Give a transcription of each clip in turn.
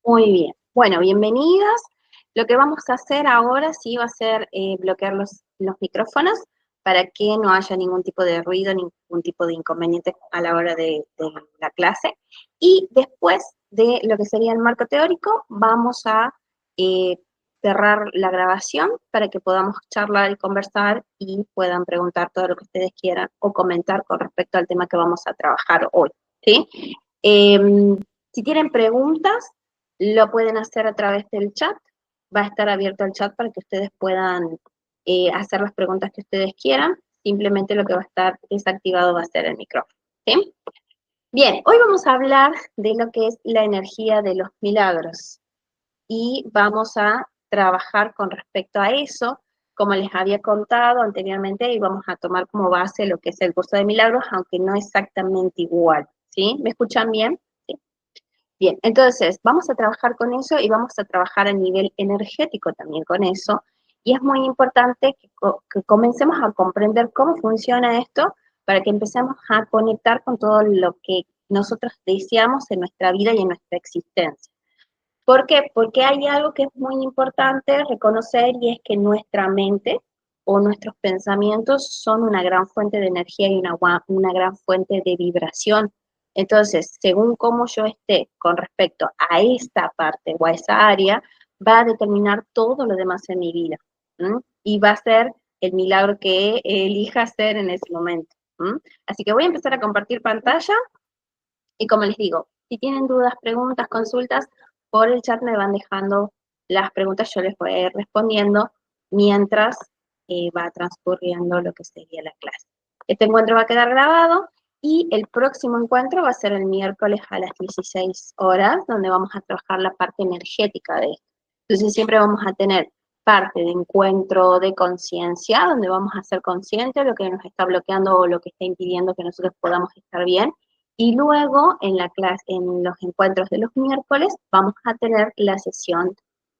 Muy bien. Bueno, bienvenidas. Lo que vamos a hacer ahora sí va a ser bloquear los micrófonos para que no haya ningún tipo de ruido, ningún tipo de inconveniente a la hora de la clase. Y después de lo que sería el marco teórico, vamos a eh, cerrar la grabación para que podamos charlar y conversar y puedan preguntar todo lo que ustedes quieran o comentar con respecto al tema que vamos a trabajar hoy, ¿sí? Si tienen preguntas, lo pueden hacer a través del chat. Va a estar abierto el chat para que ustedes puedan hacer las preguntas que ustedes quieran. Simplemente lo que va a estar desactivado va a ser el micrófono. ¿Sí? Bien, hoy vamos a hablar de lo que es la energía de los milagros. Y vamos a trabajar con respecto a eso. Como les había contado anteriormente, y vamos a tomar como base lo que es el curso de milagros, aunque no exactamente igual. ¿Sí? ¿Me escuchan bien? ¿Sí? Bien, entonces vamos a trabajar con eso y vamos a trabajar a nivel energético también con eso. Y es muy importante que comencemos a comprender cómo funciona esto para que empecemos a conectar con todo lo que nosotros deseamos en nuestra vida y en nuestra existencia. ¿Por qué? Porque hay algo que es muy importante reconocer y es que nuestra mente o nuestros pensamientos son una gran fuente de energía y una gran fuente de vibración. Entonces, según cómo yo esté con respecto a esta parte o a esa área, va a determinar todo lo demás en mi vida. ¿M? Y va a ser el milagro que elija hacer en ese momento. ¿M? Así que voy a empezar a compartir pantalla y como les digo, si tienen dudas, preguntas, consultas, por el chat me van dejando las preguntas, yo les voy a ir respondiendo mientras va transcurriendo lo que sería la clase. Este encuentro va a quedar grabado y el próximo encuentro va a ser el miércoles a las 16 horas, donde vamos a trabajar la parte energética de esto. Entonces siempre vamos a tener parte de encuentro de conciencia, donde vamos a ser conscientes de lo que nos está bloqueando o lo que está impidiendo que nosotros podamos estar bien. Y luego, en la clase, en los encuentros de los miércoles, vamos a tener la sesión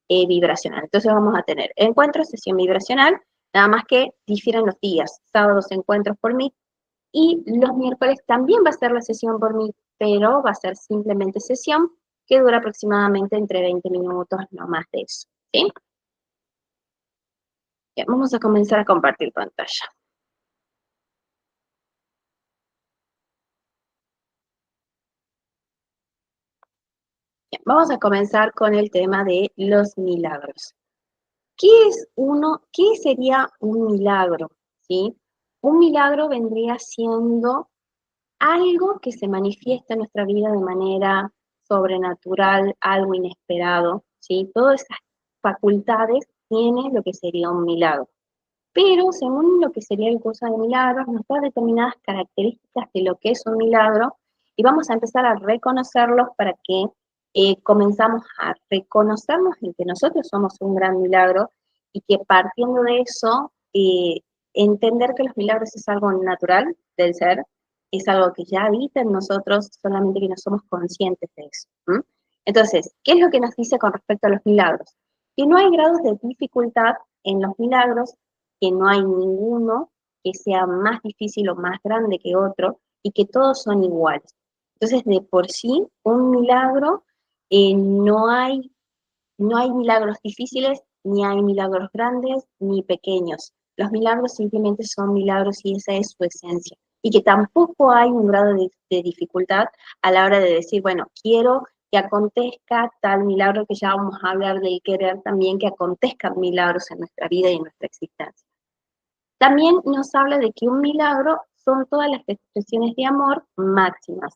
vibracional. Entonces vamos a tener encuentro, sesión vibracional, nada más que difieren los días. Sábados encuentros por mí y los miércoles también va a ser la sesión por mí, pero va a ser simplemente sesión que dura aproximadamente entre 20 minutos, no más de eso. ¿Sí? Bien, vamos a comenzar a compartir pantalla. Bien, vamos a comenzar con el tema de los milagros. ¿Qué sería un milagro? ¿Sí? Un milagro vendría siendo algo que se manifiesta en nuestra vida de manera sobrenatural, algo inesperado, ¿sí? Todas esas facultades tienen lo que sería un milagro. Pero según lo que sería el curso de milagros, nos da determinadas características de lo que es un milagro y vamos a empezar a reconocerlos para que comenzamos a reconocernos en que nosotros somos un gran milagro y que partiendo de eso, entender que los milagros es algo natural del ser, es algo que ya habita en nosotros, solamente que no somos conscientes de eso. ¿M? Entonces, ¿qué es lo que nos dice con respecto a los milagros? Que no hay grados de dificultad en los milagros, que no hay ninguno que sea más difícil o más grande que otro y que todos son iguales. Entonces, de por sí, un milagro, no hay milagros difíciles, ni hay milagros grandes, ni pequeños. Los milagros simplemente son milagros y esa es su esencia. Y que tampoco hay un grado de dificultad a la hora de decir, bueno, quiero que acontezca tal milagro, que ya vamos a hablar del querer también, que acontezcan milagros en nuestra vida y en nuestra existencia. También nos habla de que un milagro son todas las expresiones de amor máximas.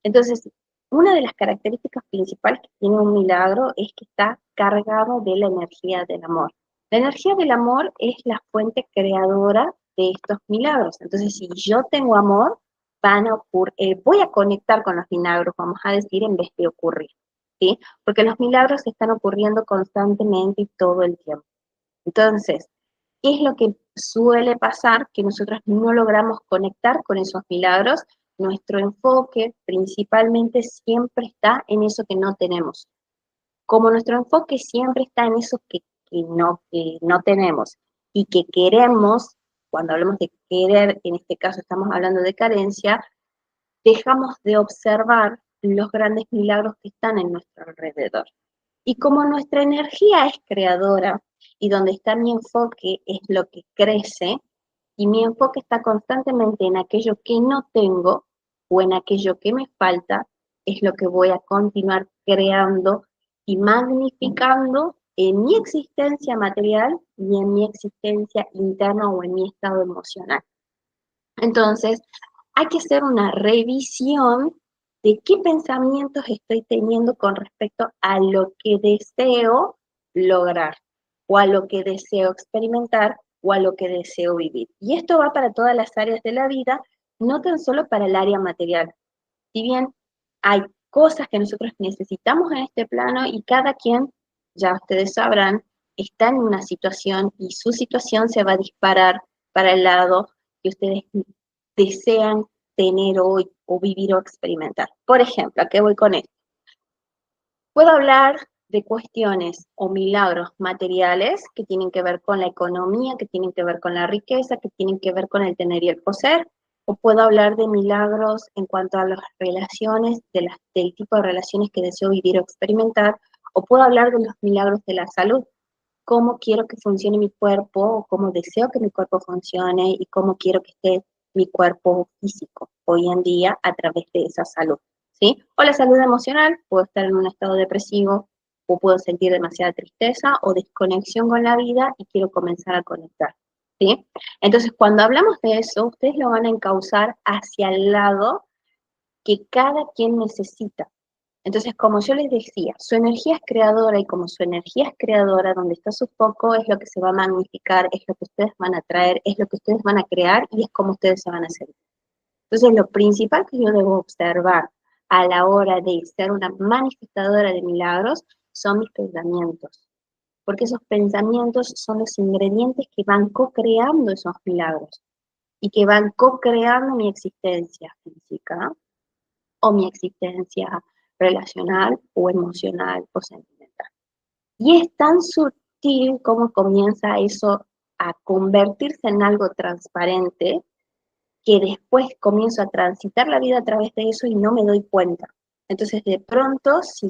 Entonces, una de las características principales que tiene un milagro es que está cargado de la energía del amor. La energía del amor es la fuente creadora de estos milagros. Entonces, si yo tengo amor, voy a conectar con los milagros, vamos a decir, en vez de ocurrir. ¿Sí? Porque los milagros están ocurriendo constantemente y todo el tiempo. Entonces, ¿qué es lo que suele pasar? Que nosotros no logramos conectar con esos milagros. Nuestro enfoque principalmente siempre está en eso que no tenemos. Como nuestro enfoque siempre está en eso que no tenemos y que queremos, cuando hablamos de querer, en este caso estamos hablando de carencia, dejamos de observar los grandes milagros que están en nuestro alrededor. Y como nuestra energía es creadora y donde está mi enfoque es lo que crece, y mi enfoque está constantemente en aquello que no tengo o en aquello que me falta, es lo que voy a continuar creando y magnificando en mi existencia material y en mi existencia interna o en mi estado emocional. Entonces, hay que hacer una revisión de qué pensamientos estoy teniendo con respecto a lo que deseo lograr, o a lo que deseo experimentar, o a lo que deseo vivir. Y esto va para todas las áreas de la vida, no tan solo para el área material. Si bien hay cosas que nosotros necesitamos en este plano y cada quien, ya ustedes sabrán, está en una situación y su situación se va a disparar para el lado que ustedes desean tener hoy o vivir o experimentar. Por ejemplo, ¿a qué voy con esto? Puedo hablar de cuestiones o milagros materiales que tienen que ver con la economía, que tienen que ver con la riqueza, que tienen que ver con el tener y el poseer, o puedo hablar de milagros en cuanto a las relaciones, del tipo de relaciones que deseo vivir o experimentar, o puedo hablar de los milagros de la salud, cómo quiero que funcione mi cuerpo, o cómo deseo que mi cuerpo funcione y cómo quiero que esté mi cuerpo físico hoy en día a través de esa salud, ¿sí? O la salud emocional, puedo estar en un estado depresivo o puedo sentir demasiada tristeza o desconexión con la vida y quiero comenzar a conectar, ¿sí? Entonces, cuando hablamos de eso, ustedes lo van a encauzar hacia el lado que cada quien necesita. Entonces, como yo les decía, su energía es creadora y como su energía es creadora, donde está su foco es lo que se va a magnificar, es lo que ustedes van a traer, es lo que ustedes van a crear y es como ustedes se van a sentir. Entonces, lo principal que yo debo observar a la hora de ser una manifestadora de milagros son mis pensamientos, porque esos pensamientos son los ingredientes que van co-creando esos milagros y que van co-creando mi existencia física o mi existencia relacional o emocional o sentimental. Y es tan sutil como comienza eso a convertirse en algo transparente que después comienzo a transitar la vida a través de eso y no me doy cuenta. Entonces, de pronto, si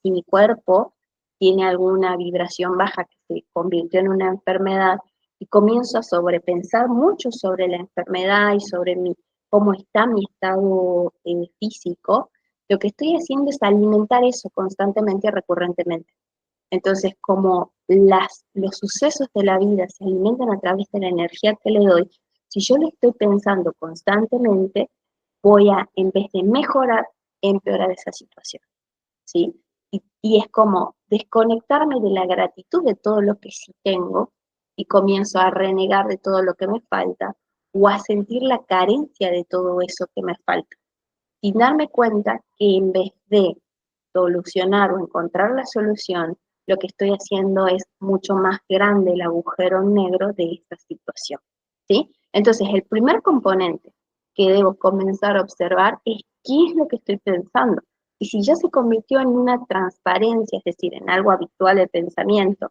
mi cuerpo tiene alguna vibración baja que se convirtió en una enfermedad y comienzo a sobrepensar mucho sobre la enfermedad y sobre cómo está mi estado físico, lo que estoy haciendo es alimentar eso constantemente y recurrentemente. Entonces, como los sucesos de la vida se alimentan a través de la energía que le doy, si yo le estoy pensando constantemente, voy a, en vez de mejorar, empeorar esa situación, ¿sí? Y es como desconectarme de la gratitud de todo lo que sí tengo y comienzo a renegar de todo lo que me falta o a sentir la carencia de todo eso que me falta. Sin darme cuenta que en vez de solucionar o encontrar la solución, lo que estoy haciendo es mucho más grande el agujero negro de esta situación, ¿sí? Entonces, el primer componente que debo comenzar a observar es qué es lo que estoy pensando. Y si ya se convirtió en una transparencia, es decir, en algo habitual de pensamiento,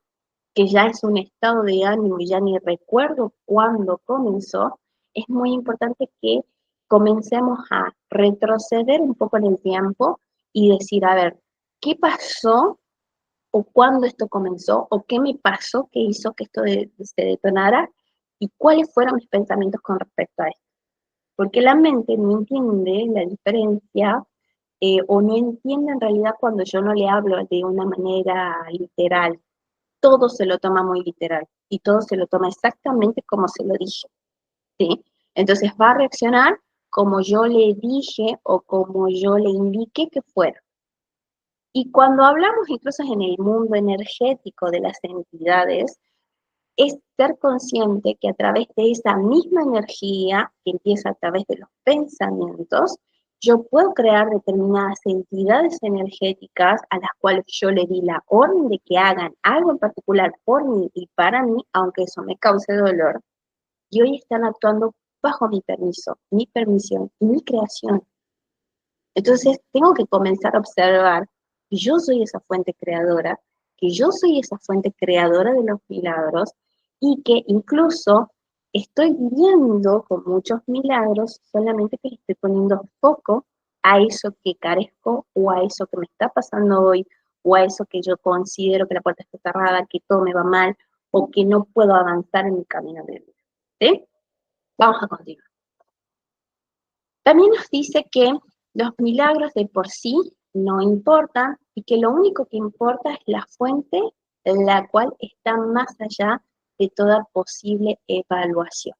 que ya es un estado de ánimo y ya ni recuerdo cuándo comenzó, es muy importante que comencemos a retroceder un poco en el tiempo y decir, a ver, ¿qué pasó o cuándo esto comenzó o qué me pasó que hizo que esto se detonara y cuáles fueron mis pensamientos con respecto a esto? Porque la mente no entiende la diferencia o no entiende en realidad cuando yo no le hablo de una manera literal. Todo se lo toma muy literal y todo se lo toma exactamente como se lo dije, ¿sí? Entonces va a reaccionar como yo le dije o como yo le indiqué que fuera. Y cuando hablamos incluso en el mundo energético de las entidades, es ser consciente que a través de esa misma energía que empieza a través de los pensamientos, yo puedo crear determinadas entidades energéticas a las cuales yo le di la orden de que hagan algo en particular por mí y para mí, aunque eso me cause dolor, y hoy están actuando bajo mi permiso, mi permisión y mi creación. Entonces, tengo que comenzar a observar que yo soy esa fuente creadora, que yo soy esa fuente creadora de los milagros y que incluso estoy viendo con muchos milagros, solamente que le estoy poniendo foco a eso que carezco o a eso que me está pasando hoy o a eso que yo considero que la puerta está cerrada, que todo me va mal o que no puedo avanzar en mi camino de vida. ¿Sí? Vamos a continuar. También nos dice que los milagros de por sí no importan y que lo único que importa es la fuente, la cual está más allá de toda posible evaluación.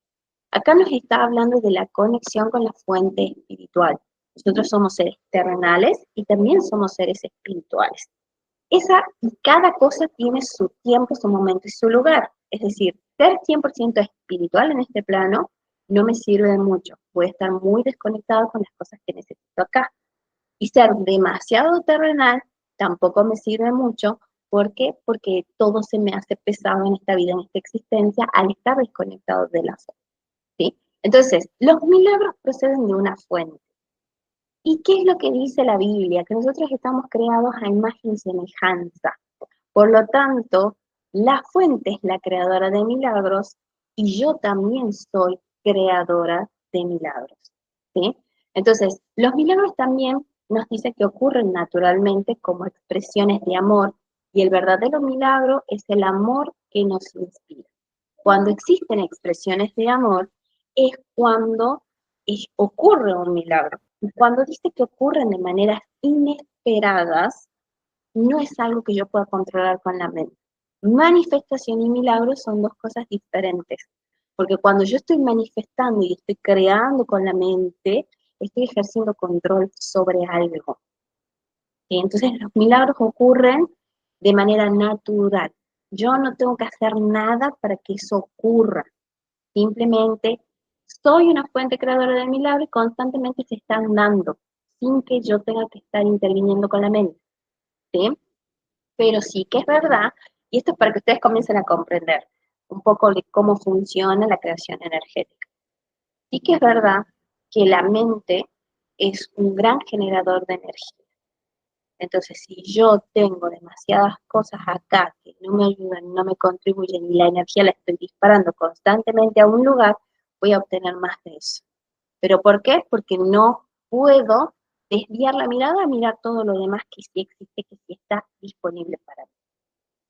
Acá nos está hablando de la conexión con la fuente espiritual. Nosotros somos seres terrenales y también somos seres espirituales. Y cada cosa tiene su tiempo, su momento y su lugar. Es decir, ser 100% espiritual en este plano no me sirve de mucho. Voy a estar muy desconectado con las cosas que necesito acá. Y ser demasiado terrenal tampoco me sirve mucho. ¿Por qué? Porque todo se me hace pesado en esta vida, en esta existencia, al estar desconectado de la fe. ¿Sí? Entonces, los milagros proceden de una fuente. ¿Y qué es lo que dice la Biblia? Que nosotros estamos creados a imagen y semejanza. Por lo tanto, la fuente es la creadora de milagros y yo también soy creadora de milagros. ¿Sí? Entonces, los milagros también nos dice que ocurren naturalmente como expresiones de amor y el verdadero milagro es el amor que nos inspira. Cuando existen expresiones de amor es cuando ocurre un milagro. Y cuando dice que ocurren de maneras inesperadas, no es algo que yo pueda controlar con la mente. Manifestación y milagro son dos cosas diferentes, porque cuando yo estoy manifestando y estoy creando con la mente, estoy ejerciendo control sobre algo. Y entonces los milagros ocurren de manera natural. Yo no tengo que hacer nada para que eso ocurra. Simplemente soy una fuente creadora del milagro y constantemente se están dando, sin que yo tenga que estar interviniendo con la mente. ¿Sí? Pero sí que es verdad, y esto es para que ustedes comiencen a comprender un poco de cómo funciona la creación energética. Sí que es verdad que la mente es un gran generador de energía. Entonces, si yo tengo demasiadas cosas acá que no me ayudan, no me contribuyen y la energía la estoy disparando constantemente a un lugar, voy a obtener más de eso. ¿Pero por qué? Porque no puedo desviar la mirada a mirar todo lo demás que sí existe, que sí está disponible para mí.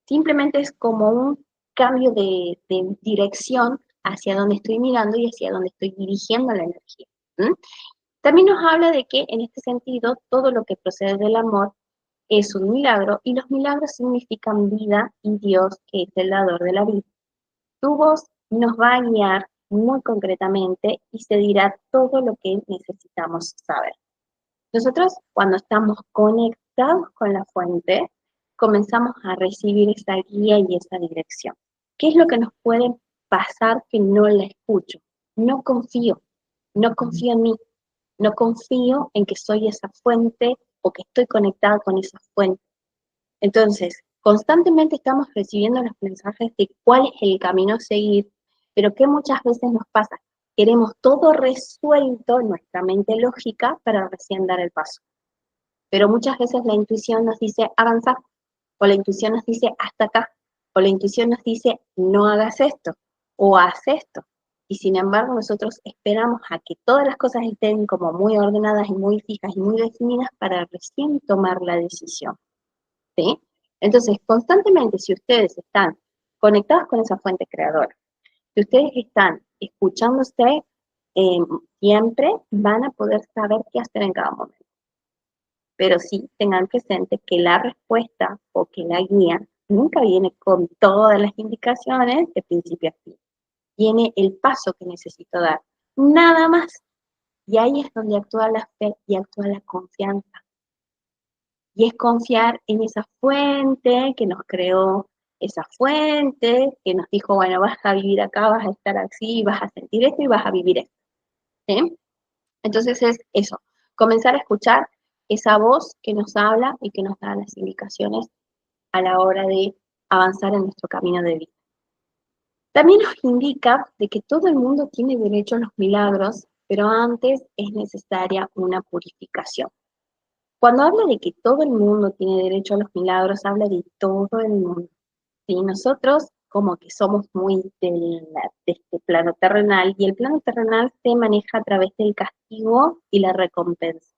Simplemente es como un cambio de dirección hacia donde estoy mirando y hacia donde estoy dirigiendo la energía. ¿Mm? También nos habla de que en este sentido todo lo que procede del amor es un milagro y los milagros significan vida y Dios que es el dador de la vida. Tu voz nos va a guiar muy concretamente y se dirá todo lo que necesitamos saber. Nosotros cuando estamos conectados con la fuente, comenzamos a recibir esa guía y esa dirección. ¿Qué es lo que nos puede pasar que no la escucho? No confío, no confío en mí, no confío en que soy esa fuente o que estoy conectada con esa fuente. Entonces, constantemente estamos recibiendo los mensajes de cuál es el camino a seguir, pero que muchas veces nos pasa. Queremos todo resuelto en nuestra mente lógica para recién dar el paso. Pero muchas veces la intuición nos dice avanzar, o la intuición nos dice hasta acá, o la intuición nos dice no hagas esto, o haz esto. Y sin embargo nosotros esperamos a que todas las cosas estén como muy ordenadas y muy fijas y muy definidas para recién tomar la decisión. ¿Sí? Entonces, constantemente, si ustedes están conectados con esa fuente creadora, si ustedes están escuchándose eh, siempre, van a poder saber qué hacer en cada momento. Pero sí tengan presente que la respuesta o que la guía nunca viene con todas las indicaciones de principio a fin. Viene el paso que necesito dar, nada más. Y ahí es donde actúa la fe y actúa la confianza. Y es confiar en esa fuente que nos creó, esa fuente que nos dijo, bueno, vas a vivir acá, vas a estar así, vas a sentir esto y vas a vivir esto. ¿Sí? Entonces es eso, comenzar a escuchar esa voz que nos habla y que nos da las indicaciones a la hora de avanzar en nuestro camino de vida. También nos indica de que todo el mundo tiene derecho a los milagros, pero antes es necesaria una purificación. Cuando habla de que todo el mundo tiene derecho a los milagros, habla de todo el mundo. ¿Sí? Nosotros como que somos muy de este plano terrenal y el plano terrenal se maneja a través del castigo y la recompensa.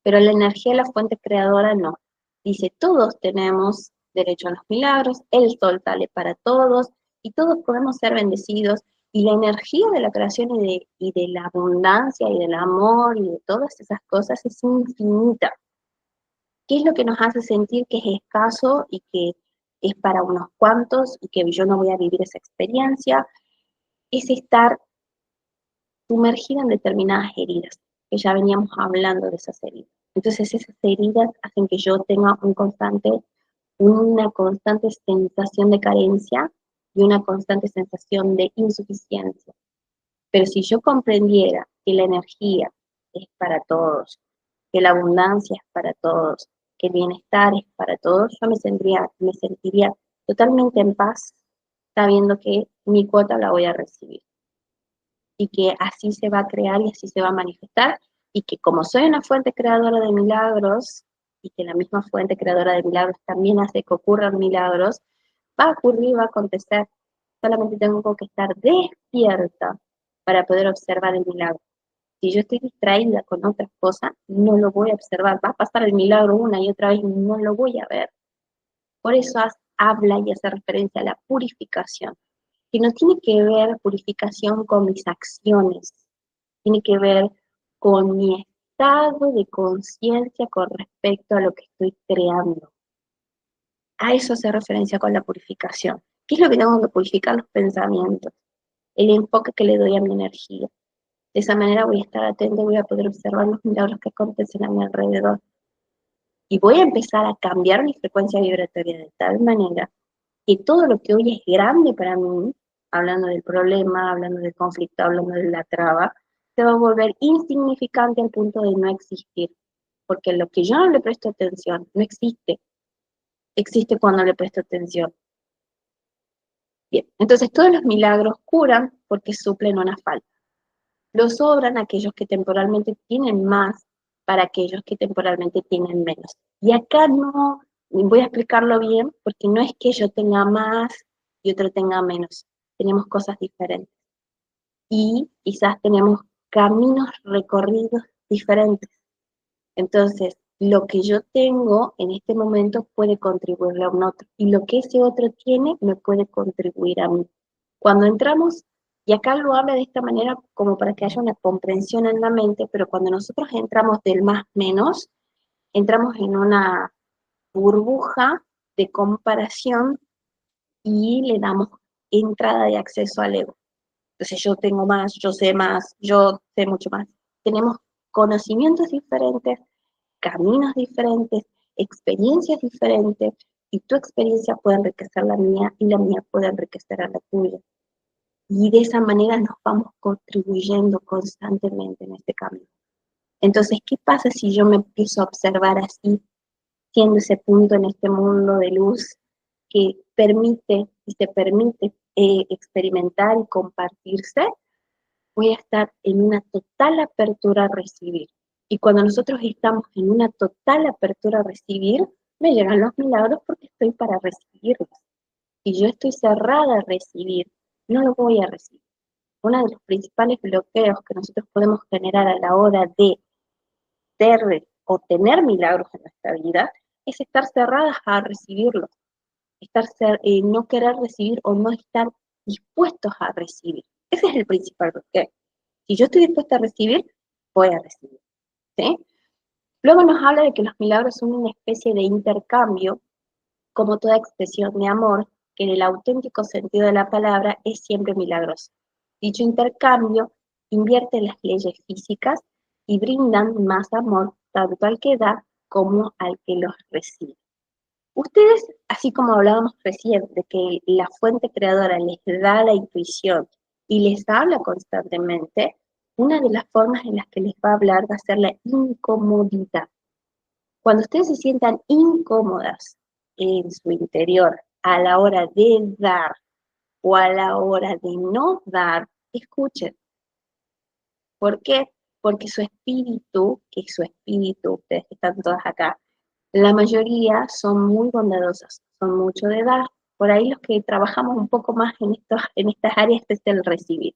Pero la energía de la fuente creadora no. Dice, todos tenemos derecho a los milagros, el sol sale para todos y todos podemos ser bendecidos. Y la energía de la creación y de la abundancia y del amor y de todas esas cosas es infinita. ¿Qué es lo que nos hace sentir que es escaso y que es para unos cuantos y que yo no voy a vivir esa experiencia? Es estar sumergida en determinadas heridas, que ya veníamos hablando de esas heridas. Entonces esas heridas hacen que yo tenga una constante sensación de carencia y una constante sensación de insuficiencia. Pero si yo comprendiera que la energía es para todos, que la abundancia es para todos, que el bienestar es para todos, yo me sentiría totalmente en paz sabiendo que mi cuota la voy a recibir y que así se va a crear y así se va a manifestar y que como soy una fuente creadora de milagros y que la misma fuente creadora de milagros también hace que ocurran milagros, va a ocurrir, va a acontecer. Solamente tengo que estar despierta para poder observar el milagro. Si yo estoy distraída con otras cosas, no lo voy a observar. Va a pasar el milagro una y otra vez y no lo voy a ver. Por eso habla y hace referencia a la purificación, que no tiene que ver purificación con mis acciones, tiene que ver con mi estado de conciencia con respecto a lo que estoy creando. A eso hace referencia con la purificación. ¿Qué es lo que tengo que purificar? Los pensamientos, el enfoque que le doy a mi energía. De esa manera voy a estar atento y voy a poder observar los milagros que acontecen a mi alrededor. Y voy a empezar a cambiar mi frecuencia vibratoria de tal manera que todo lo que hoy es grande para mí, hablando del problema, hablando del conflicto, hablando de la traba, se va a volver insignificante al punto de no existir. Porque lo que yo no le presto atención no existe, existe cuando le presto atención. Bien, entonces todos los milagros curan porque suplen una falta. Los sobran aquellos que temporalmente tienen más para aquellos que temporalmente tienen menos. Y acá no, voy a explicarlo bien, porque no es que yo tenga más y otro tenga menos. Tenemos cosas diferentes. Y quizás tenemos caminos recorridos diferentes. Entonces, lo que yo tengo en este momento puede contribuirle a un otro. Y lo que ese otro tiene me puede contribuir a mí. Cuando entramos, y acá lo habla de esta manera como para que haya una comprensión en la mente, pero cuando nosotros entramos del más menos, entramos en una burbuja de comparación y le damos entrada de acceso al ego. Entonces yo tengo más, yo sé mucho más. Tenemos conocimientos diferentes, caminos diferentes, experiencias diferentes, y tu experiencia puede enriquecer la mía y la mía puede enriquecer a la tuya. Y de esa manera nos vamos contribuyendo constantemente en este camino. Entonces, ¿qué pasa si yo me empiezo a observar así, siendo ese punto en este mundo de luz que permite y se permite experimentar y compartirse? Voy a estar en una total apertura a recibir. Y cuando nosotros estamos en una total apertura a recibir, me llegan los milagros porque estoy para recibirlos. Si yo estoy cerrada a recibir, no lo voy a recibir. Uno de los principales bloqueos que nosotros podemos generar a la hora de o tener milagros en nuestra vida es estar cerradas a recibirlos, no querer recibir o no estar dispuestos a recibir. Ese es el principal bloqueo. Si yo estoy dispuesta a recibir, voy a recibir. ¿Sí? Luego nos habla de que los milagros son una especie de intercambio, como toda expresión de amor, que en el auténtico sentido de la palabra es siempre milagroso. Dicho intercambio invierte las leyes físicas y brindan más amor tanto al que da como al que los recibe. Ustedes, así como hablábamos recién, de que la fuente creadora les da la intuición y les habla constantemente, una de las formas en las que les va a hablar va a ser la incomodidad. Cuando ustedes se sientan incómodas en su interior a la hora de dar o a la hora de no dar, escuchen. ¿Por qué? Porque su espíritu, que es su espíritu, ustedes que están todas acá, la mayoría son muy bondadosas, son mucho de dar. Por ahí los que trabajamos un poco más en estas áreas es el recibir.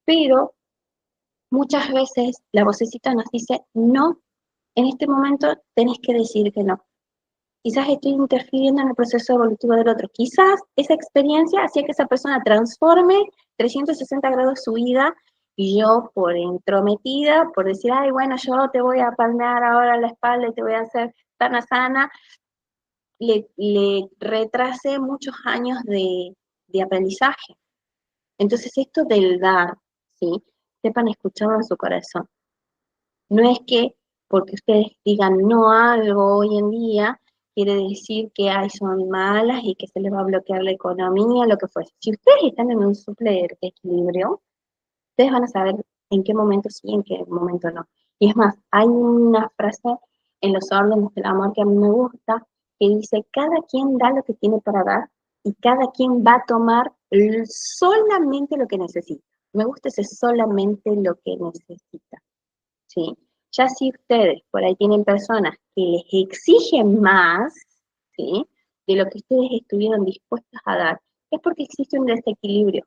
Pero muchas veces la vocecita nos dice, no, En este momento tenés que decir que no. Quizás estoy interfiriendo en el proceso evolutivo del otro. Quizás esa experiencia hacía que esa persona transforme 360 grados su vida y yo por entrometida, por decir, ay, bueno, yo te voy a palmear ahora la espalda y te voy a hacer sana, le retrasé muchos años de aprendizaje. Entonces esto del dar, ¿sí? Sepan escucharlo en su corazón. No es que porque ustedes digan no a algo hoy en día, quiere decir que ay, son malas y que se les va a bloquear la economía, lo que fuese. Si ustedes están en un suple de equilibrio, ustedes van a saber en qué momento sí y en qué momento no. Y es más, hay una frase en los órdenes del amor que a mí me gusta, que dice, cada quien da lo que tiene para dar y cada quien va a tomar solamente lo que necesita. Me gusta ese solamente lo que necesita. ¿Sí? Ya si ustedes por ahí tienen personas que les exigen más, ¿sí? De lo que ustedes estuvieron dispuestos a dar, es porque existe un desequilibrio.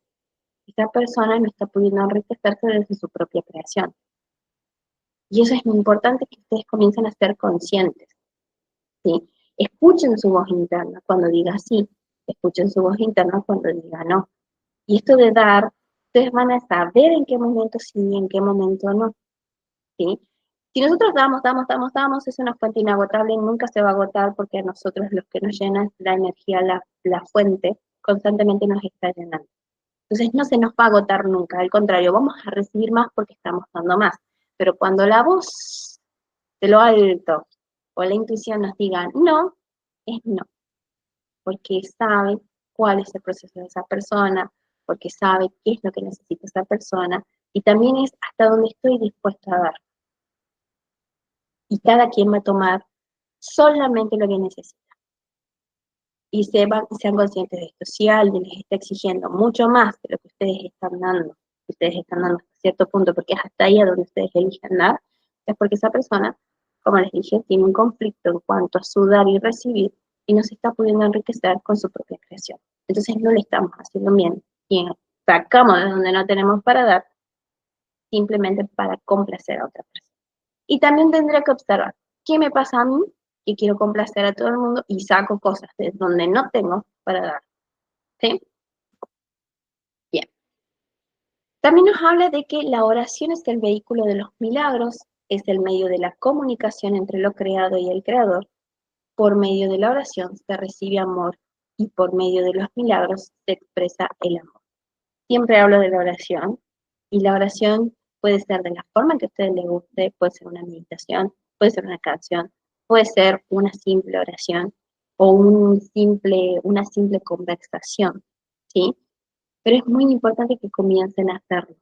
Esa persona no está pudiendo enriquecerse desde su propia creación. Y eso es muy importante que ustedes comiencen a ser conscientes, ¿sí? Escuchen su voz interna cuando diga sí, escuchen su voz interna cuando diga no. Y esto de dar, ustedes van a saber en qué momento sí y en qué momento no. ¿Sí? Si nosotros damos, es una fuente inagotable y nunca se va a agotar porque a nosotros los que nos llenan la energía, la fuente, constantemente nos está llenando. Entonces no se nos va a agotar nunca, al contrario, vamos a recibir más porque estamos dando más. Pero cuando la voz de lo alto o la intuición nos diga no, es no, porque sabe cuál es el proceso de esa persona, porque sabe qué es lo que necesita esa persona y también es hasta dónde estoy dispuesta a dar. Y cada quien va a tomar solamente lo que necesita. Y sean conscientes de esto. Si alguien les está exigiendo mucho más de lo que ustedes están dando hasta cierto punto, porque es hasta ahí a donde ustedes eligen dar, es porque esa persona, como les dije, tiene un conflicto en cuanto a su dar y recibir y no se está pudiendo enriquecer con su propia creación. Entonces no le estamos haciendo bien y sacamos de donde no tenemos para dar simplemente para complacer a otra persona. Y también tendría que observar qué me pasa a mí, que quiero complacer a todo el mundo y saco cosas de donde no tengo para dar. ¿Sí? Bien. También nos habla de que la oración es el vehículo de los milagros, es el medio de la comunicación entre lo creado y el creador. Por medio de la oración se recibe amor y por medio de los milagros se expresa el amor. Siempre hablo de la oración y la oración puede ser de la forma que a ustedes les guste, puede ser una meditación, puede ser una canción, puede ser una simple oración o una simple conversación, ¿sí? Pero es muy importante que comiencen a hacerlo.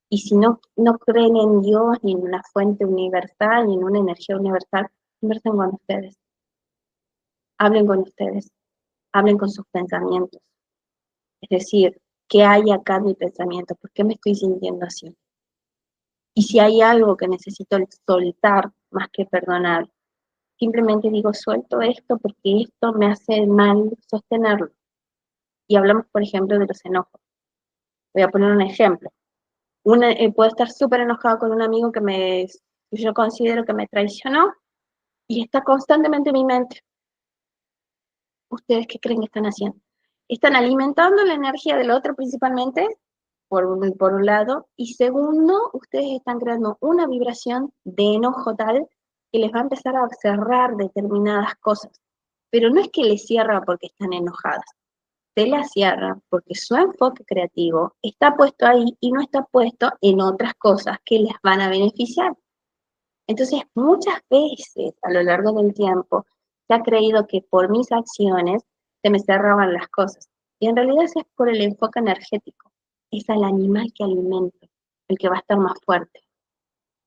Y si no creen en Dios, ni en una fuente universal, ni en una energía universal, conversen con ustedes, hablen con sus pensamientos. Es decir, ¿qué hay acá en mi pensamiento? ¿Por qué me estoy sintiendo así? Y si hay algo que necesito soltar más que perdonar, simplemente digo, suelto esto porque esto me hace mal sostenerlo. Y hablamos, por ejemplo, de los enojos. Voy a poner un ejemplo. Puedo estar súper enojado con un amigo yo considero que me traicionó y está constantemente en mi mente. ¿Ustedes qué creen que están haciendo? Están alimentando la energía del otro principalmente, por un lado, y segundo, ustedes están creando una vibración de enojo tal que les va a empezar a cerrar determinadas cosas. Pero no es que les cierra porque están enojadas, se las cierra porque su enfoque creativo está puesto ahí y no está puesto en otras cosas que les van a beneficiar. Entonces, muchas veces a lo largo del tiempo se ha creído que por mis acciones se me cerraban las cosas. Y en realidad es por el enfoque energético. Es al animal que alimento, el que va a estar más fuerte.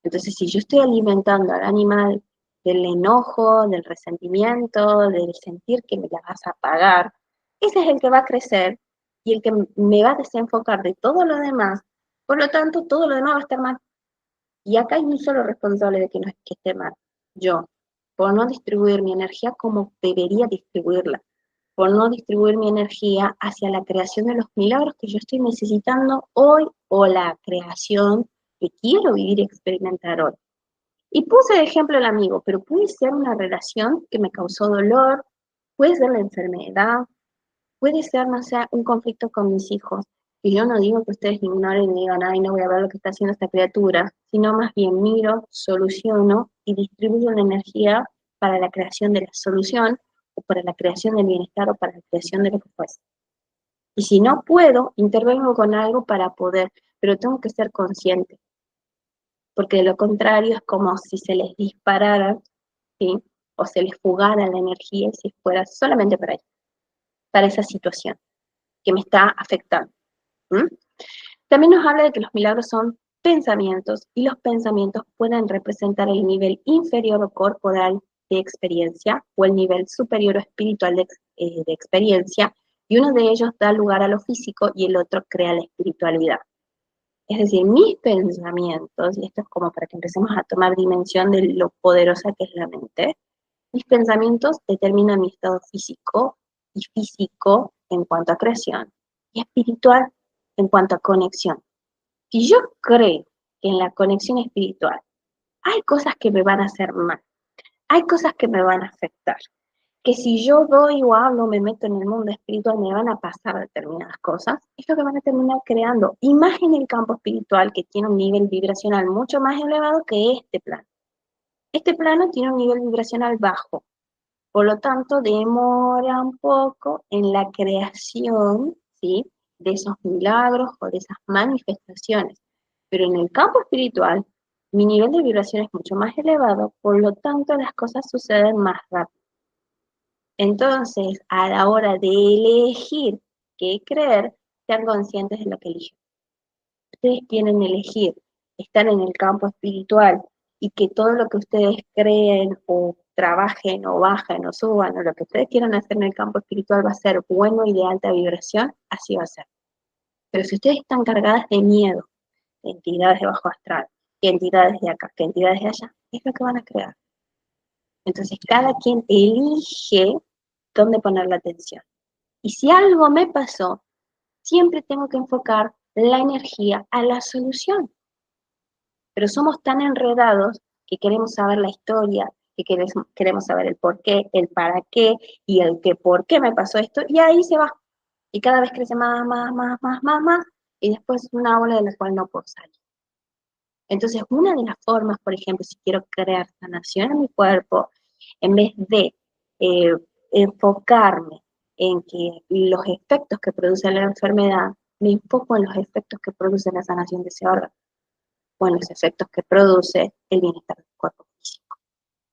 Entonces, si yo estoy alimentando al animal del enojo, del resentimiento, del sentir que me la vas a pagar, ese es el que va a crecer y el que me va a desenfocar de todo lo demás. Por lo tanto, todo lo demás va a estar mal. Y acá hay un solo responsable de que no es que esté mal, yo, por no distribuir mi energía como debería distribuirla, por no distribuir mi energía hacia la creación de los milagros que yo estoy necesitando hoy o la creación que quiero vivir y experimentar hoy. Y puse de ejemplo el amigo, pero puede ser una relación que me causó dolor, puede ser la enfermedad, puede ser, no sé, un conflicto con mis hijos. Y yo no digo que ustedes ignoren y digan, ay, no voy a ver lo que está haciendo esta criatura, sino más bien miro, soluciono y distribuyo la energía para la creación de la solución, o para la creación del bienestar, o para la creación de lo que fuese. Y si no puedo, intervengo con algo para poder, pero tengo que ser consciente, porque de lo contrario es como si se les disparara, ¿sí? O se les fugara la energía si fuera solamente para esa situación que me está afectando. ¿Mm? También nos habla de que los milagros son pensamientos y los pensamientos pueden representar el nivel inferior o corporal de experiencia o el nivel superior o espiritual de experiencia, y uno de ellos da lugar a lo físico y el otro crea la espiritualidad. Es decir, mis pensamientos, y esto es como para que empecemos a tomar dimensión de lo poderosa que es la mente, mis pensamientos determinan mi estado físico, y físico en cuanto a creación, y espiritual en cuanto a conexión. Si yo creo que en la conexión espiritual hay cosas que me van a hacer mal, hay cosas que me van a afectar, que si yo doy o hablo, me meto en el mundo espiritual, me van a pasar determinadas cosas, es lo que van a terminar creando. Y más en el campo espiritual, que tiene un nivel vibracional mucho más elevado que este plano. Este plano tiene un nivel vibracional bajo, por lo tanto demora un poco en la creación, ¿sí?, de esos milagros o de esas manifestaciones. Pero en el campo espiritual, mi nivel de vibración es mucho más elevado, por lo tanto las cosas suceden más rápido. Entonces, a la hora de elegir qué creer, sean conscientes de lo que eligen. Ustedes quieren elegir estar en el campo espiritual y que todo lo que ustedes creen o trabajen o bajen o suban o lo que ustedes quieran hacer en el campo espiritual va a ser bueno y de alta vibración, así va a ser. Pero si ustedes están cargadas de miedo, de entidades de bajo astral, que entidades de acá, que entidades de allá, es lo que van a crear. Entonces, cada quien elige dónde poner la atención. Y si algo me pasó, siempre tengo que enfocar la energía a la solución. Pero somos tan enredados que queremos saber la historia, que queremos saber el por qué, el para qué y el que por qué me pasó esto, y ahí se va. Y cada vez crece más, más, más, más, más, más, y después es una ola de la cual no puedo salir. Entonces, una de las formas, por ejemplo, si quiero crear sanación en mi cuerpo, en vez de eh, enfocarme en que los efectos que produce la enfermedad, me enfoco en los efectos que produce la sanación de ese órgano, o en los efectos que produce el bienestar del cuerpo físico.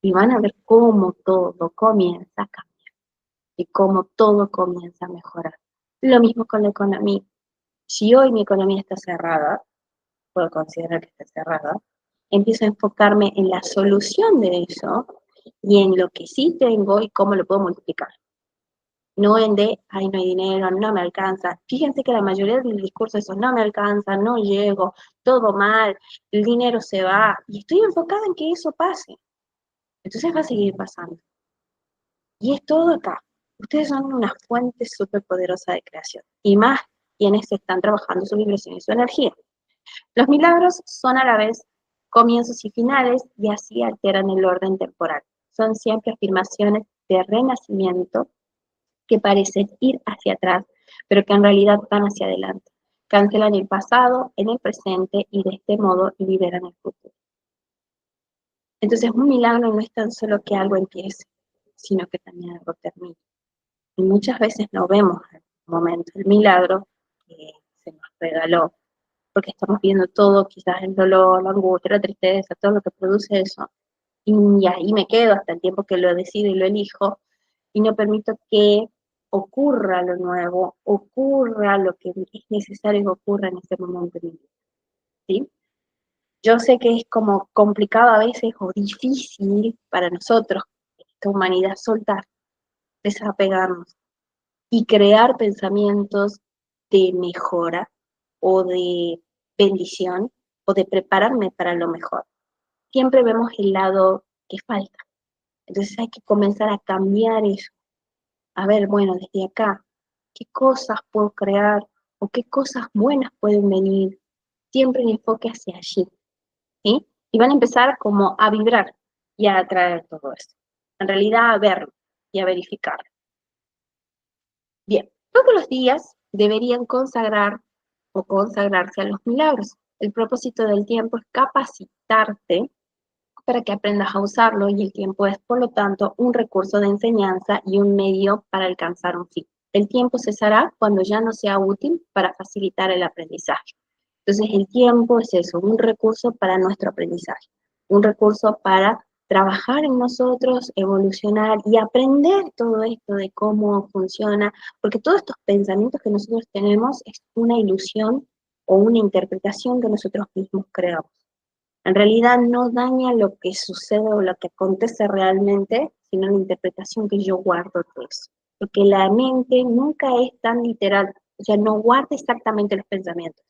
Y van a ver cómo todo comienza a cambiar y cómo todo comienza a mejorar. Lo mismo con la economía. Si hoy mi economía está cerrada, puedo considerar que está cerrada, empiezo a enfocarme en la solución de eso y en lo que sí tengo y cómo lo puedo multiplicar. No en de, ay, no hay dinero, no me alcanza. Fíjense que la mayoría del discurso es, no me alcanza, no llego, todo mal, el dinero se va, y estoy enfocada en que eso pase. Entonces va a seguir pasando. Y es todo acá. Ustedes son una fuente súper poderosa de creación. Y más quienes están trabajando su vibración y su energía. Los milagros son a la vez comienzos y finales y así alteran el orden temporal. Son siempre afirmaciones de renacimiento que parecen ir hacia atrás, pero que en realidad van hacia adelante. Cancelan el pasado en el presente y de este modo liberan el futuro. Entonces, un milagro no es tan solo que algo empiece, sino que también algo termine. Y muchas veces no vemos el momento, el milagro que se nos regaló, porque estamos viendo todo, quizás el dolor, la angustia, la tristeza, todo lo que produce eso. Y ahí me quedo hasta el tiempo que lo decido y lo elijo, y no permito que ocurra lo nuevo, ocurra lo que es necesario que ocurra en ese momento de mi vida, ¿sí? Yo sé que es como complicado a veces o difícil para nosotros, esta humanidad, soltar, desapegarnos y crear pensamientos de mejora o de bendición o de prepararme para lo mejor. Siempre vemos el lado que falta. Entonces hay que comenzar a cambiar eso. A ver, bueno, desde acá, ¿qué cosas puedo crear o qué cosas buenas pueden venir? Siempre el enfoque hacia allí, ¿sí? Y van a empezar como a vibrar y a atraer todo eso. En realidad a verlo y a verificar. Bien, todos los días deberían consagrar o consagrarse a los milagros. El propósito del tiempo es capacitarte para que aprendas a usarlo y el tiempo es, por lo tanto, un recurso de enseñanza y un medio para alcanzar un fin. El tiempo cesará cuando ya no sea útil para facilitar el aprendizaje. Entonces, el tiempo es eso, un recurso para nuestro aprendizaje, un recurso para trabajar en nosotros, evolucionar y aprender todo esto de cómo funciona, porque todos estos pensamientos que nosotros tenemos es una ilusión o una interpretación que nosotros mismos creamos. En realidad no daña lo que sucede o lo que acontece realmente, sino la interpretación que yo guardo de eso. Porque la mente nunca es tan literal, o sea, no guarda exactamente los pensamientos,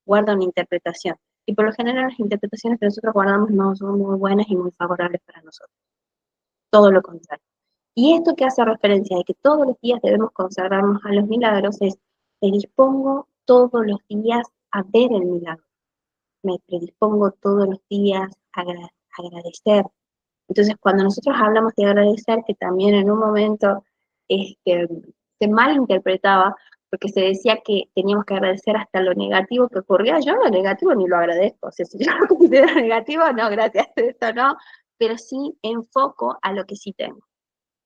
guarda una interpretación. Y por lo general las interpretaciones que nosotros guardamos no son muy buenas y muy favorables para nosotros. Todo lo contrario. Y esto que hace referencia de que todos los días debemos consagrarnos a los milagros es, me dispongo todos los días a ver el milagro. Me predispongo todos los días a agradecer. Entonces, cuando nosotros hablamos de agradecer, que también en un momento se malinterpretaba, porque se decía que teníamos que agradecer hasta lo negativo que ocurría. Yo lo negativo ni lo agradezco. O sea, si yo lo considero negativo, no, gracias, esto no. Pero sí enfoco a lo que sí tengo.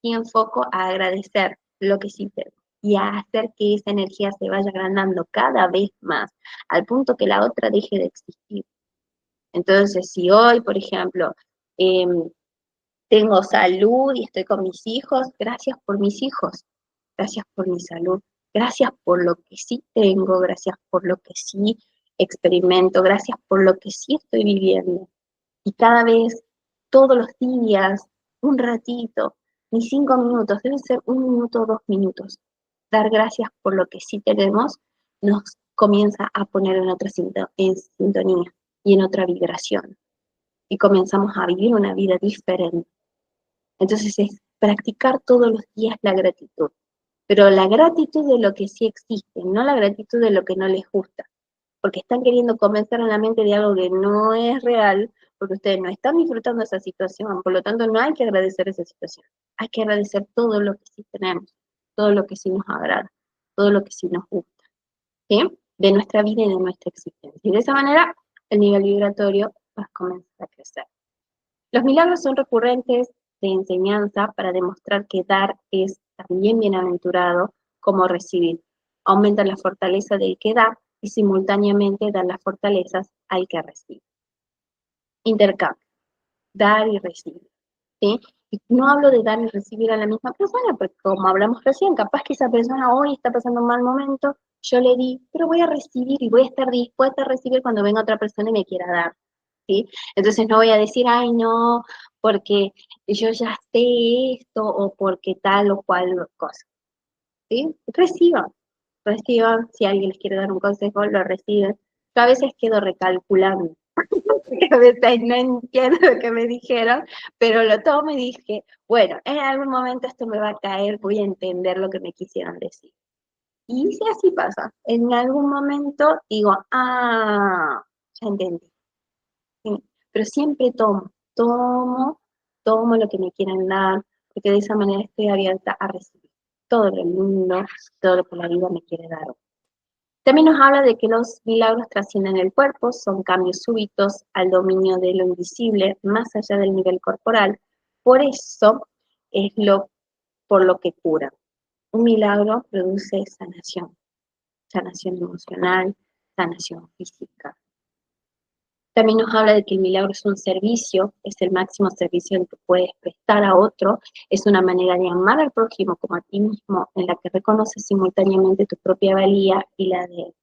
Y enfoco a agradecer lo que sí tengo. Y a hacer que esa energía se vaya agrandando cada vez más, al punto que la otra deje de existir. Entonces, si hoy, por ejemplo, eh, tengo salud y estoy con mis hijos, gracias por mis hijos, gracias por mi salud, gracias por lo que sí tengo, gracias por lo que sí experimento, gracias por lo que sí estoy viviendo. Y cada vez, todos los días, un ratito, ni 5 minutos, debe ser 1 minuto o 2 minutos. Dar gracias por lo que sí tenemos nos comienza a poner en otra en sintonía y en otra vibración. Y comenzamos a vivir una vida diferente. Entonces es practicar todos los días la gratitud, pero la gratitud de lo que sí existe, no la gratitud de lo que no les gusta, porque están queriendo convencer a la mente de algo que no es real, porque ustedes no están disfrutando esa situación, por lo tanto no hay que agradecer esa situación, hay que agradecer todo lo que sí tenemos, todo lo que sí nos agrada, todo lo que sí nos gusta, ¿sí? De nuestra vida y de nuestra existencia. Y de esa manera el nivel vibratorio va a comenzar a crecer. Los milagros son recurrentes de enseñanza para demostrar que dar es también bienaventurado como recibir. Aumenta la fortaleza del que da y simultáneamente da las fortalezas al que recibe. Intercambio, dar y recibir. ¿Sí? Y no hablo de dar y recibir a la misma persona, porque como hablamos recién, capaz que esa persona hoy está pasando un mal momento, yo le di, pero voy a recibir y voy a estar dispuesta a recibir cuando venga otra persona y me quiera dar. ¿Sí? Entonces no voy a decir, ay, no, porque yo ya sé esto o porque tal o cual cosa. ¿Sí? Reciban, si alguien les quiere dar un consejo, lo reciben. Yo a veces quedo recalculando, porque a veces no entiendo lo que me dijeron, pero lo tomo y dije, bueno, en algún momento esto me va a caer, voy a entender lo que me quisieron decir. Y si así pasa, en algún momento digo, ya entendí. Sí, pero siempre tomo lo que me quieran dar, porque de esa manera estoy abierta a recibir todo el mundo, todo lo que la vida me quiere dar. También nos habla de que los milagros trascienden el cuerpo, son cambios súbitos al dominio de lo invisible, más allá del nivel corporal. Por eso es por lo que cura. Un milagro produce sanación emocional, sanación física. También nos habla de que el milagro es un servicio, es el máximo servicio que puedes prestar a otro, es una manera de amar al prójimo como a ti mismo, en la que reconoces simultáneamente tu propia valía y la de él.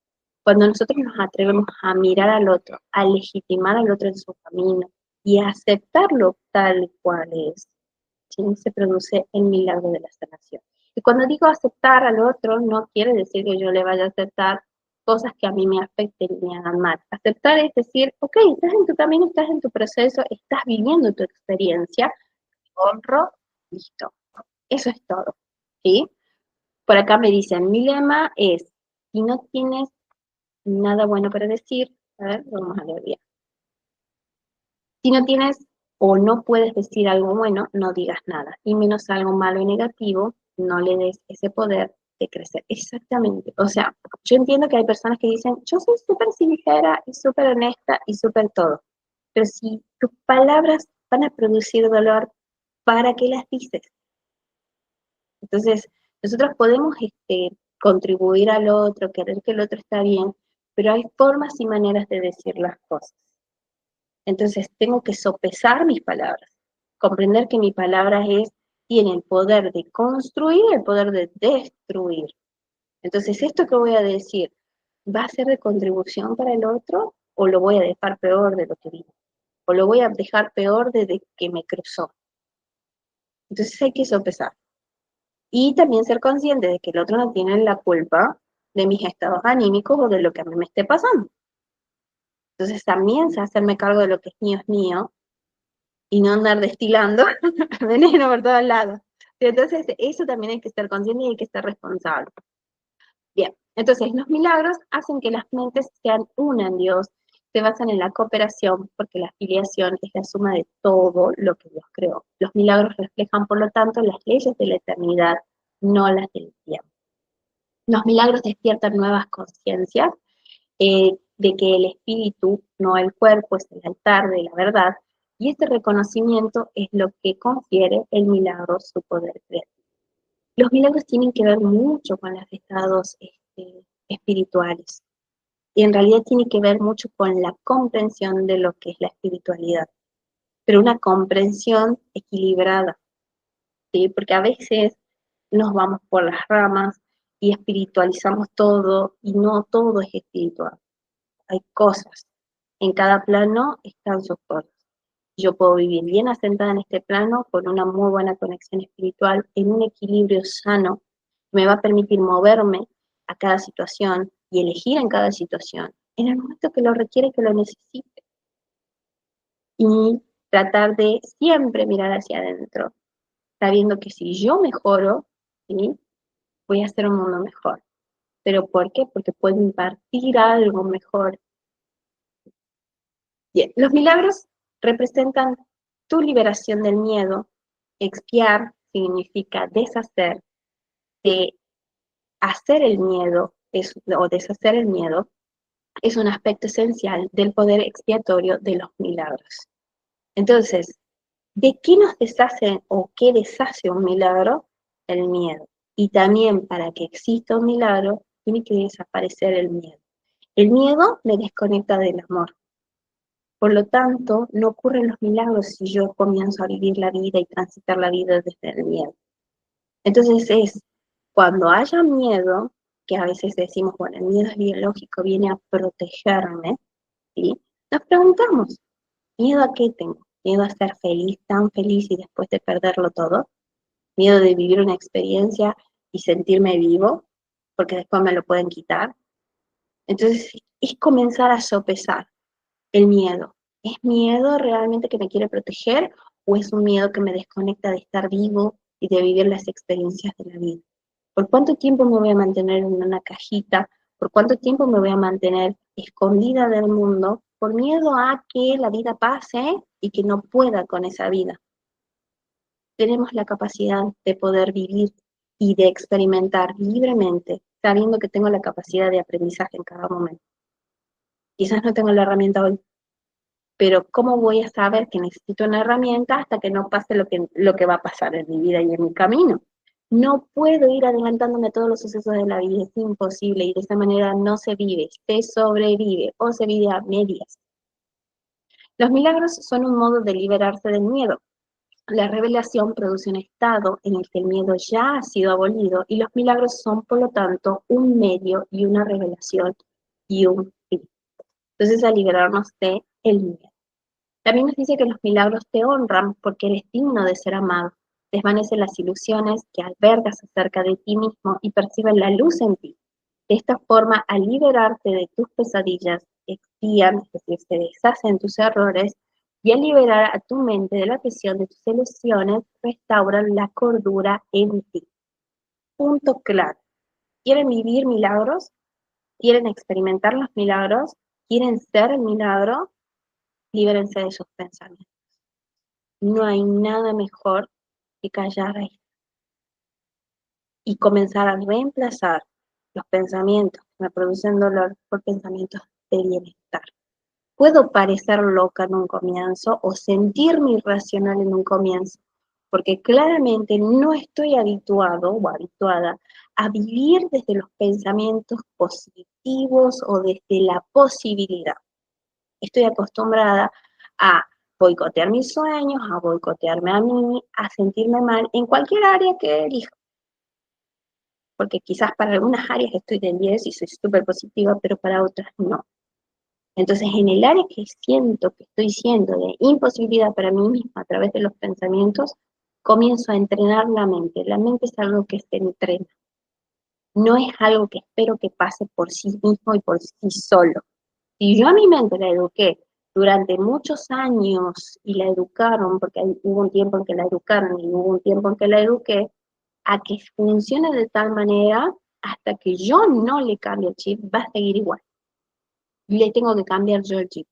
Cuando nosotros nos atrevemos a mirar al otro, a legitimar al otro en su camino y a aceptarlo tal cual es, ¿sí? Se produce el milagro de la sanación. Y cuando digo aceptar al otro, no quiere decir que yo le vaya a aceptar cosas que a mí me afecten y me hagan mal. Aceptar es decir, ok, estás en tu camino, estás en tu proceso, estás viviendo tu experiencia, honro, listo. Eso es todo, ¿sí? Por acá me dicen, mi lema es, si no tienes nada bueno para decir, a ver, vamos a leer bien. Si no tienes o no puedes decir algo bueno, no digas nada. Y menos algo malo y negativo, no le des ese poder de crecer. Exactamente. O sea, yo entiendo que hay personas que dicen, yo soy súper sincera y súper honesta y súper todo. Pero si tus palabras van a producir dolor, ¿para qué las dices? Entonces, nosotros podemos contribuir al otro, querer que el otro está bien, pero hay formas y maneras de decir las cosas. Entonces, tengo que sopesar mis palabras, comprender que mi palabra tiene el poder de construir, el poder de destruir. Entonces, esto que voy a decir, ¿va a ser de contribución para el otro o lo voy a dejar peor de lo que vi? O lo voy a dejar peor desde que me cruzó. Entonces hay que sopesar. Y también ser consciente de que el otro no tiene la culpa de mis estados anímicos o de lo que a mí me esté pasando. Entonces también sé hacerme cargo de lo que es mío, y no andar destilando veneno por todos lados. Entonces eso también hay que estar consciente y hay que estar responsable. Bien, entonces los milagros hacen que las mentes sean una en Dios, se basan en la cooperación, porque la filiación es la suma de todo lo que Dios creó. Los milagros reflejan, por lo tanto, las leyes de la eternidad, no las del tiempo. Los milagros despiertan nuevas conciencias de que el espíritu, no el cuerpo, es el altar de la verdad, y este reconocimiento es lo que confiere el milagro su poder creativo. Los milagros tienen que ver mucho con los estados espirituales, y en realidad tiene que ver mucho con la comprensión de lo que es la espiritualidad, pero una comprensión equilibrada, ¿sí? Porque a veces nos vamos por las ramas y espiritualizamos todo, y no todo es espiritual. Hay cosas. En cada plano están sus cosas. Yo puedo vivir bien asentada en este plano con una muy buena conexión espiritual, en un equilibrio sano, me va a permitir moverme a cada situación y elegir en cada situación, en el momento que lo requiere, que lo necesite. Y tratar de siempre mirar hacia adentro, sabiendo que si yo mejoro, ¿sí?, voy a hacer un mundo mejor. ¿Pero por qué? Porque puedo impartir algo mejor. Bien, los milagros representan tu liberación del miedo. Expiar significa deshacer, de hacer el miedo o deshacer el miedo es un aspecto esencial del poder expiatorio de los milagros. Entonces, ¿de qué nos deshace o qué deshace un milagro? El miedo. Y también para que exista un milagro, tiene que desaparecer el miedo. El miedo me desconecta del amor. Por lo tanto, no ocurren los milagros si yo comienzo a vivir la vida y transitar la vida desde el miedo. Entonces es cuando haya miedo, que a veces decimos, bueno, el miedo es biológico, viene a protegerme, ¿sí? Nos preguntamos, ¿miedo a qué tengo? ¿Miedo a ser feliz, tan feliz y después de perderlo todo? ¿Miedo de vivir una experiencia y sentirme vivo, porque después me lo pueden quitar? Entonces es comenzar a sopesar el miedo. ¿Es miedo realmente que me quiere proteger o es un miedo que me desconecta de estar vivo y de vivir las experiencias de la vida? ¿Por cuánto tiempo me voy a mantener en una cajita? ¿Por cuánto tiempo me voy a mantener escondida del mundo por miedo a que la vida pase y que no pueda con esa vida? Tenemos la capacidad de poder vivir y de experimentar libremente, sabiendo que tengo la capacidad de aprendizaje en cada momento. Quizás no tengo la herramienta hoy, pero ¿cómo voy a saber que necesito una herramienta hasta que no pase lo que va a pasar en mi vida y en mi camino? No puedo ir adelantándome a todos los sucesos de la vida, es imposible, y de esa manera no se vive, se sobrevive o se vive a medias. Los milagros son un modo de liberarse del miedo. La revelación produce un estado en el que el miedo ya ha sido abolido y los milagros son, por lo tanto, un medio y una revelación y un fin. Entonces, a liberarnos de el miedo. También nos dice que los milagros te honran porque eres digno de ser amado. Desvanecen las ilusiones que albergas acerca de ti mismo y perciben la luz en ti. De esta forma, al liberarte de tus pesadillas, expían, es decir, se deshacen tus errores, y al liberar a tu mente de la presión de tus ilusiones, restauran la cordura en ti. Punto claro. ¿Quieren vivir milagros? ¿Quieren experimentar los milagros? ¿Quieren ser el milagro? Libérense de sus pensamientos. No hay nada mejor que callar ahí y comenzar a reemplazar los pensamientos que me producen dolor por pensamientos de bienestar. Puedo parecer loca en un comienzo o sentirme irracional en un comienzo, porque claramente no estoy habituado o habituada a vivir desde los pensamientos positivos o desde la posibilidad. Estoy acostumbrada a boicotear mis sueños, a boicotearme a mí, a sentirme mal en cualquier área que elija. Porque quizás para algunas áreas estoy de 10 y soy súper positiva, pero para otras no. Entonces, en el área que siento que estoy siendo de imposibilidad para mí misma a través de los pensamientos, comienzo a entrenar la mente. La mente es algo que se entrena. No es algo que espero que pase por sí mismo y por sí solo. Si yo a mi mente la eduqué durante muchos años y la educaron, porque hubo un tiempo en que la educaron y hubo un tiempo en que la eduqué, a que funcione de tal manera hasta que yo no le cambie el chip, va a seguir igual. Le tengo que cambiar yo el chip.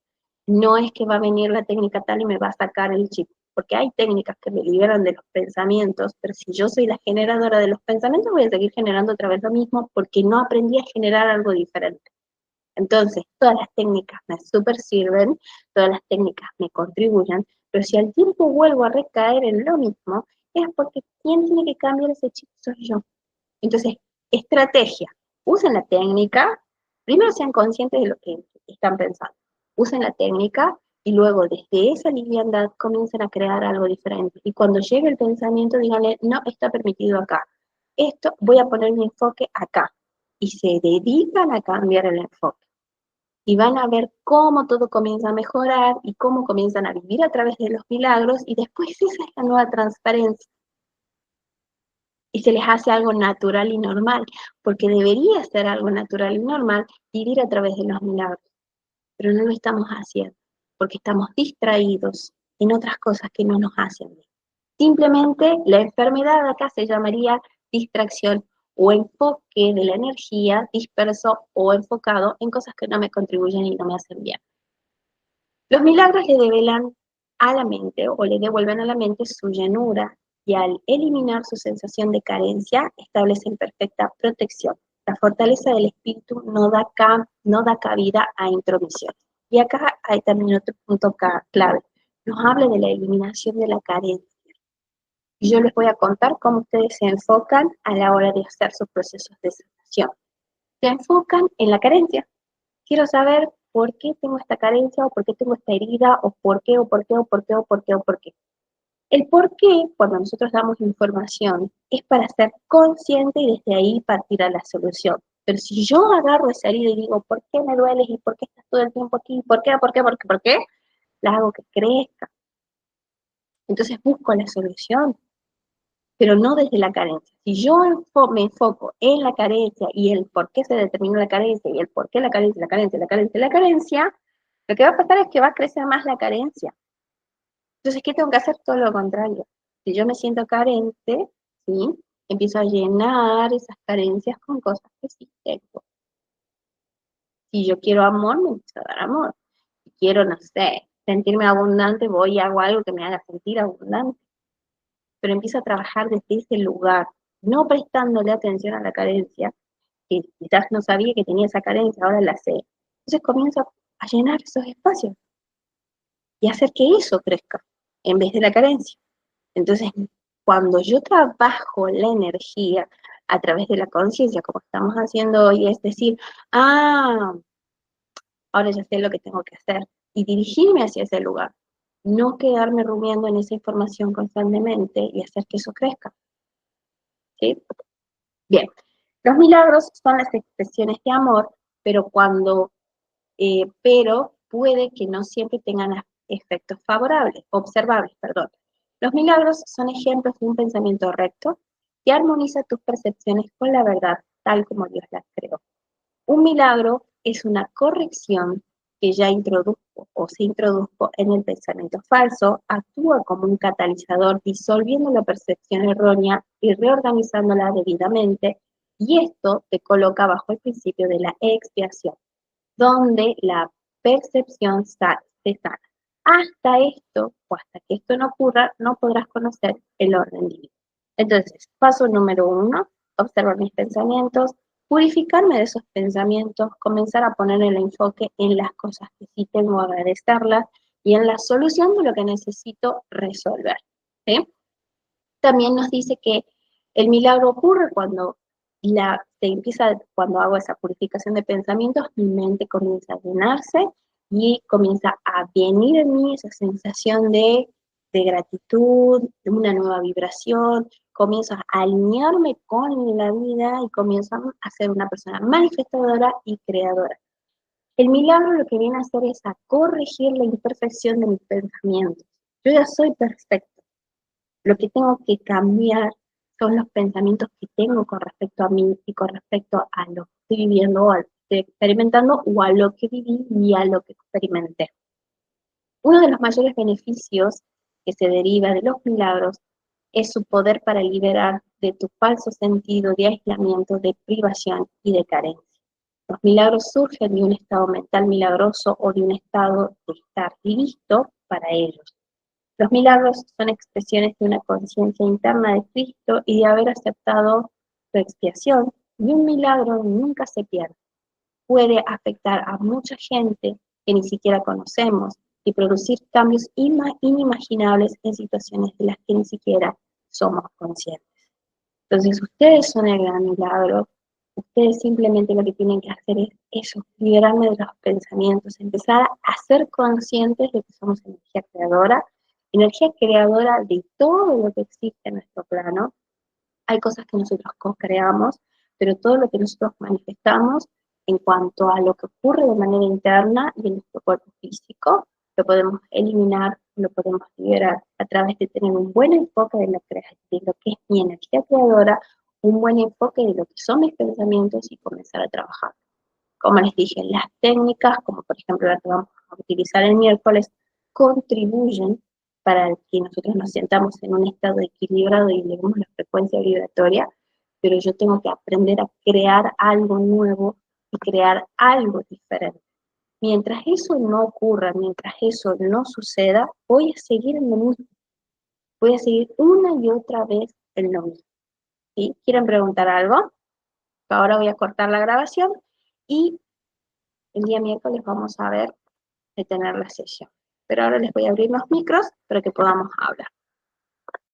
No es que va a venir la técnica tal y me va a sacar el chip, porque hay técnicas que me liberan de los pensamientos, pero si yo soy la generadora de los pensamientos, voy a seguir generando otra vez lo mismo porque no aprendí a generar algo diferente. Entonces, todas las técnicas me super sirven, todas las técnicas me contribuyen, pero si al tiempo vuelvo a recaer en lo mismo, es porque quien tiene que cambiar ese chip soy yo. Entonces, estrategia. Usen la técnica, primero sean conscientes de lo que están pensando. Usen la técnica y luego desde esa liviandad comiencen a crear algo diferente. Y cuando llegue el pensamiento, díganle, no está permitido acá. Esto voy a poner mi enfoque acá. Y se dedican a cambiar el enfoque. Y van a ver cómo todo comienza a mejorar y cómo comienzan a vivir a través de los milagros y después esa es la nueva transparencia. Y se les hace algo natural y normal, porque debería ser algo natural y normal vivir a través de los milagros, pero no lo estamos haciendo, porque estamos distraídos en otras cosas que no nos hacen bien. Simplemente la enfermedad acá se llamaría distracción o enfoque de la energía disperso o enfocado en cosas que no me contribuyen y no me hacen bien. Los milagros le develan a la mente o le devuelven a la mente su llanura y al eliminar su sensación de carencia establecen perfecta protección. La fortaleza del espíritu no da cabida a intromisión. Y acá hay también otro punto clave. Nos habla de la eliminación de la carencia. Y yo les voy a contar cómo ustedes se enfocan a la hora de hacer sus procesos de sanación. Se enfocan en la carencia. Quiero saber por qué tengo esta carencia, o por qué tengo esta herida, o por qué, o por qué, o por qué, o por qué, o por qué. El por qué, cuando nosotros damos información, es para ser consciente y desde ahí partir a la solución. Pero si yo agarro esa herida y digo, ¿por qué me dueles? ¿Y por qué estás todo el tiempo aquí? ¿Por qué? ¿Por qué? ¿Por qué? ¿Por qué? La hago que crezca. Entonces busco la solución, pero no desde la carencia. Si yo me enfoco en la carencia y el por qué se determinó la carencia y el por qué la carencia, la carencia, la carencia, la carencia, lo que va a pasar es que va a crecer más la carencia. Entonces, ¿qué tengo que hacer? Todo lo contrario. Si yo me siento carente, ¿sí? Empiezo a llenar esas carencias con cosas que sí tengo. Si yo quiero amor, me empiezo a dar amor. Si quiero, no sé, sentirme abundante, voy y hago algo que me haga sentir abundante. Pero empiezo a trabajar desde ese lugar, no prestándole atención a la carencia, que quizás no sabía que tenía esa carencia, ahora la sé. Entonces comienzo a llenar esos espacios y hacer que eso crezca en vez de la carencia. Entonces, cuando yo trabajo la energía a través de la conciencia, como estamos haciendo hoy, es decir, ahora ya sé lo que tengo que hacer y dirigirme hacia ese lugar, no quedarme rumiando en esa información constantemente y hacer que eso crezca. ¿Sí? Bien, los milagros son las expresiones de amor, pero puede que no siempre tengan efectos favorables, observables, perdón. Los milagros son ejemplos de un pensamiento recto que armoniza tus percepciones con la verdad, tal como Dios las creó. Un milagro es una corrección que ya introdujo o se introdujo en el pensamiento falso, actúa como un catalizador disolviendo la percepción errónea y reorganizándola debidamente, y esto te coloca bajo el principio de la expiación, donde la percepción se sana. hasta esto, o hasta que esto no ocurra, no podrás conocer el orden divino. Entonces, paso número 1, observar mis pensamientos, purificarme de esos pensamientos, comenzar a poner el enfoque en las cosas que sí tengo, agradecerlas, y en la solución de lo que necesito resolver. ¿Sí? También nos dice que el milagro ocurre cuando cuando hago esa purificación de pensamientos, mi mente comienza a llenarse y comienza a venir en mí esa sensación de gratitud, de una nueva vibración, comienzo a alinearme con la vida y comienzo a ser una persona manifestadora y creadora. El milagro lo que viene a hacer es a corregir la imperfección de mis pensamientos. Yo ya soy perfecto. Lo que tengo que cambiar son los pensamientos que tengo con respecto a mí y con respecto a lo que estoy viviendo o a lo que estoy experimentando o a lo que viví y a lo que experimenté. Uno de los mayores beneficios que se deriva de los milagros es su poder para liberar de tu falso sentido de aislamiento, de privación y de carencia. Los milagros surgen de un estado mental milagroso o de un estado de estar listo para ellos. Los milagros son expresiones de una conciencia interna de Cristo y de haber aceptado su expiación, y un milagro nunca se pierde. Puede afectar a mucha gente que ni siquiera conocemos y producir cambios inimaginables en situaciones de las que ni siquiera somos conscientes. Entonces, ustedes son el gran milagro. Ustedes simplemente lo que tienen que hacer es eso, liberarme de los pensamientos, empezar a ser conscientes de que somos energía creadora de todo lo que existe en nuestro plano. Hay cosas que nosotros co-creamos, pero todo lo que nosotros manifestamos en cuanto a lo que ocurre de manera interna y en nuestro cuerpo físico, lo podemos eliminar, lo podemos liberar a través de tener un buen enfoque de lo que es mi energía creadora, un buen enfoque de lo que son mis pensamientos y comenzar a trabajar. Como les dije, las técnicas, como por ejemplo la que vamos a utilizar el miércoles, contribuyen para que nosotros nos sentamos en un estado equilibrado y elevemos la frecuencia vibratoria, pero yo tengo que aprender a crear algo nuevo y crear algo diferente. Mientras eso no ocurra, mientras eso no suceda, voy a seguir en lo mismo. Voy a seguir una y otra vez en lo mismo. ¿Sí? ¿Quieren preguntar algo? Ahora voy a cortar la grabación y el día miércoles vamos a ver de tener la sesión. Pero ahora les voy a abrir los micros para que podamos hablar.